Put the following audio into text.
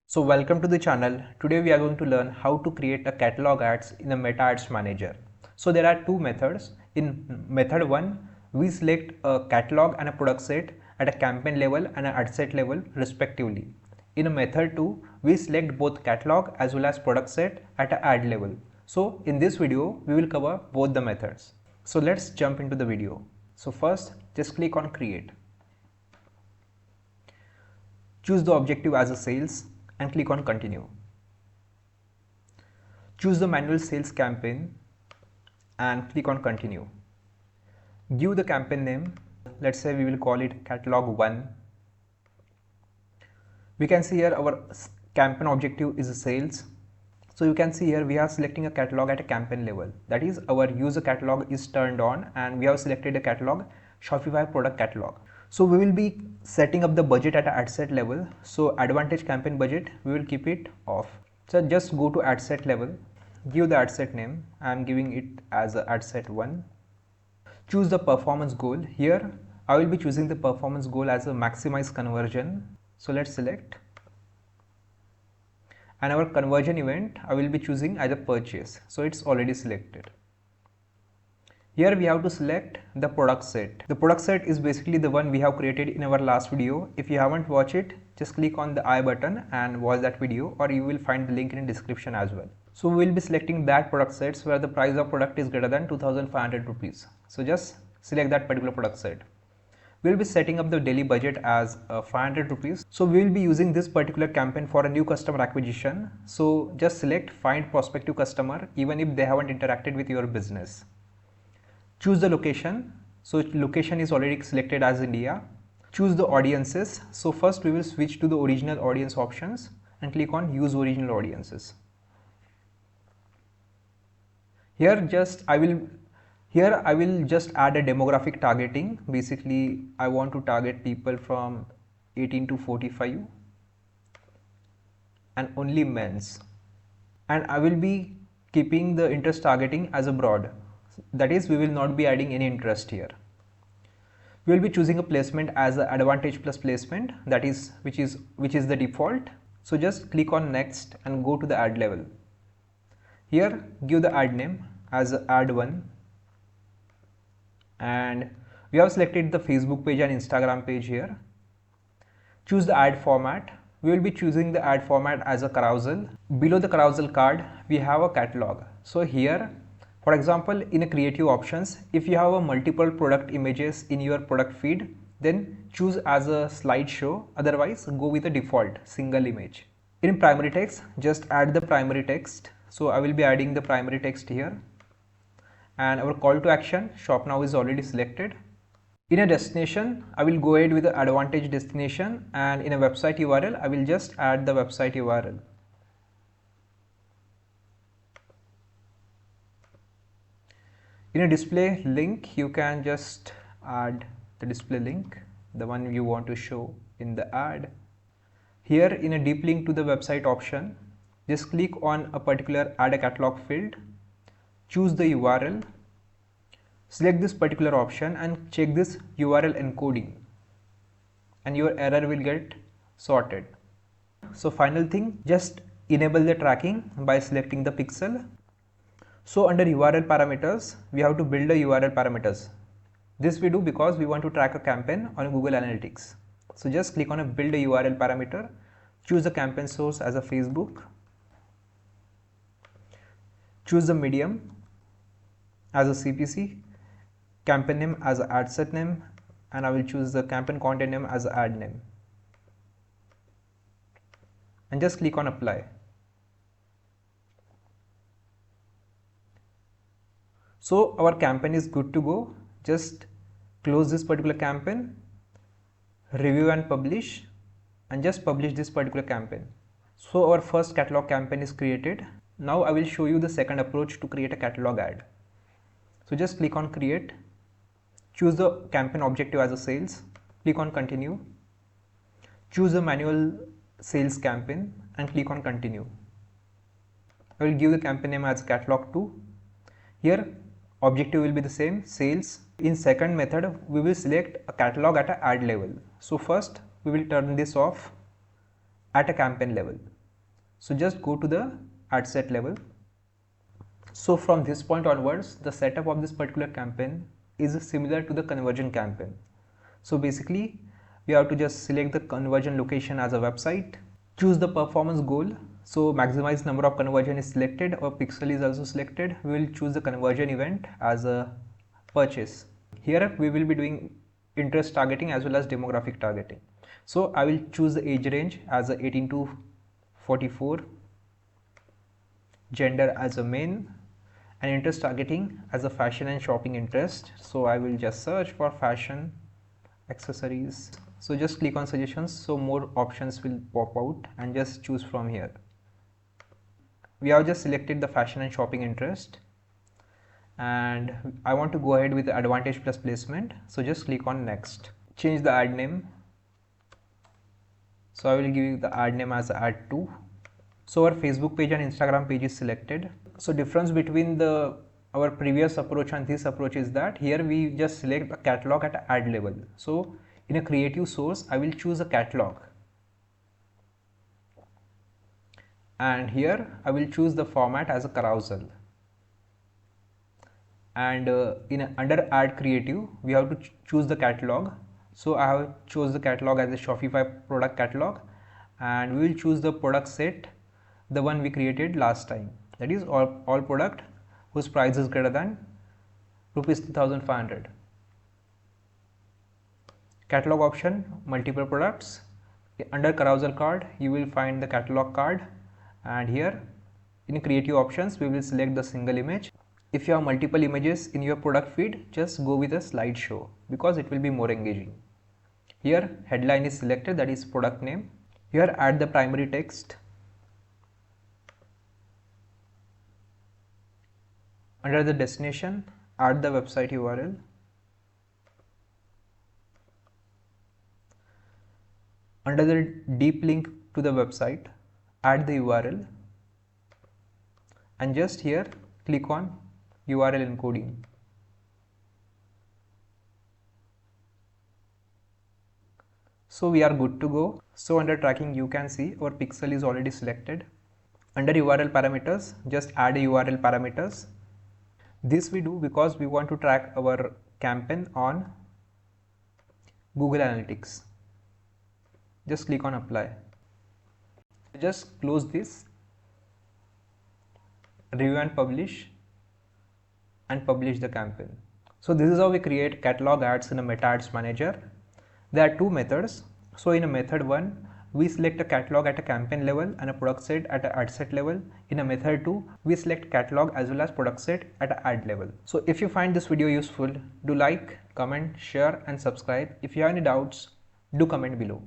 So welcome to the channel. Today we are going to learn how to create a catalog ads in a meta ads manager. So there are two methods. In method 1, we select a catalog and a product set at a campaign level and an ad set level respectively. In a method 2, we select both catalog as well as product set at an ad level. So in this video, we will cover both the methods. So let's jump into the video. So first, just click on create. Choose the objective as a sales and click on continue. Choose the manual sales campaign and click on continue. Give the campaign name. Let's say we will call it catalog 1. We can see here our campaign objective is sales. So you can see here we are selecting a catalog at a campaign level. That is, our user catalog is turned on and we have selected a catalog, Shopify product catalog. So we will be setting up the budget at an ad set level. So advantage campaign budget, we will keep it off. So just go to ad set level, give the ad set name. I am giving it as a ad set 1. Choose the performance goal. Here I will be choosing the performance goal as a maximize conversion. So let's select. And our conversion event I will be choosing as a purchase. So it's already selected. Here we have to select the product set. The product set is basically the one we have created in our last video. If you haven't watched it, just click on the I button and watch that video, or you will find the link in the description as well. So we will be selecting that product sets where the price of product is greater than 2500 rupees. So just select that particular product set. We will be setting up the daily budget as 500 rupees. So we will be using this particular campaign for a new customer acquisition. So just select find prospective customer even if they haven't interacted with your business. Choose the location. So location is already selected as India. Choose the audiences. So first we will switch to the original audience options and click on use original audiences. Here I will just add a demographic targeting. Basically I want to target people from 18 to 45 and only men's. And I will be keeping the interest targeting as a broad. That is, we will not be adding any interest here. We will be choosing a placement as a advantage plus placement, that is which is the default. So just click on next and go to the ad level. Here give the ad name as ad 1, and we have selected the Facebook page and Instagram page here. Choose the ad format. We will be choosing the ad format as a carousel. Below the carousel card we have a catalog. So here, for example, in a creative options, if you have a multiple product images in your product feed, then choose as a slideshow, otherwise go with a default single image. In primary text, just add the primary text. So I will be adding the primary text here. And our call to action, shop now, is already selected. In a destination, I will go ahead with the advantage destination, and in a website URL, I will just add the website URL. In a display link, you can just add the display link, the one you want to show in the ad. Here in a deep link to the website option, just click on a particular add a catalog field, choose the URL, select this particular option and check this URL encoding, and your error will get sorted. So final thing, just enable the tracking by selecting the pixel. So under URL parameters, we have to build a URL parameters. This we do because we want to track a campaign on Google Analytics. So just click on a build a URL parameter, choose the campaign source as a Facebook, choose the medium as a CPC, campaign name as an ad set name, and I will choose the campaign content name as an ad name, and just click on apply. So our campaign is good to go. Just close this particular campaign, review and publish, and just publish this particular campaign. So our first catalog campaign is created. Now I will show you the second approach to create a catalog ad. So just click on create, choose the campaign objective as a sales, click on continue, choose the manual sales campaign and click on continue. I will give the campaign name as catalog 2. Here objective will be the same, sales. In second method, we will select a catalog at an ad level. So first we will turn this off at a campaign level. So just go to the ad set level. So from this point onwards, the setup of this particular campaign is similar to the conversion campaign. So basically, we have to just select the conversion location as a website, choose the performance goal. So maximize number of conversion is selected, or pixel is also selected. We will choose the conversion event as a purchase. Here we will be doing interest targeting as well as demographic targeting. So I will choose the age range as a 18 to 44, gender as a male, and interest targeting as a fashion and shopping interest. So I will just search for fashion accessories. So just click on suggestions, so more options will pop out, and just choose from here. We have just selected the fashion and shopping interest, and I want to go ahead with the advantage plus placement. So just click on next. Change the ad name. So I will give you the ad name as ad 2. So our Facebook page and Instagram page is selected. So difference between our previous approach and this approach is that here we just select the catalog at ad level. So in a creative source, I will choose a catalog, and here I will choose the format as a carousel. And under ad creative, we have to choose the catalog. So I have choose the catalog as a Shopify product catalog, and we will choose the product set, the one we created last time, that is all product whose price is greater than rupees 2500. Catalog option, multiple products. Under carousel card, you will find the catalog card, and here in creative options we will select the single image. If you have multiple images in your product feed, just go with a slideshow because it will be more engaging. Here headline is selected, that is product name. Here add the primary text. Under the destination, add the website URL. Under the deep link to the website, add the URL, and just here click on URL encoding. So we are good to go. So under tracking, you can see our pixel is already selected. Under URL parameters, just add a URL parameters. This we do because we want to track our campaign on Google Analytics. Just click on apply. Just close this, review and publish the campaign. So this is how we create catalog ads in a meta ads manager. There are two methods. So in a method 1, we select a catalog at a campaign level and a product set at an ad set level. In a method 2, we select catalog as well as product set at an ad level. So if you find this video useful, do like, comment, share and subscribe. If you have any doubts, do comment below.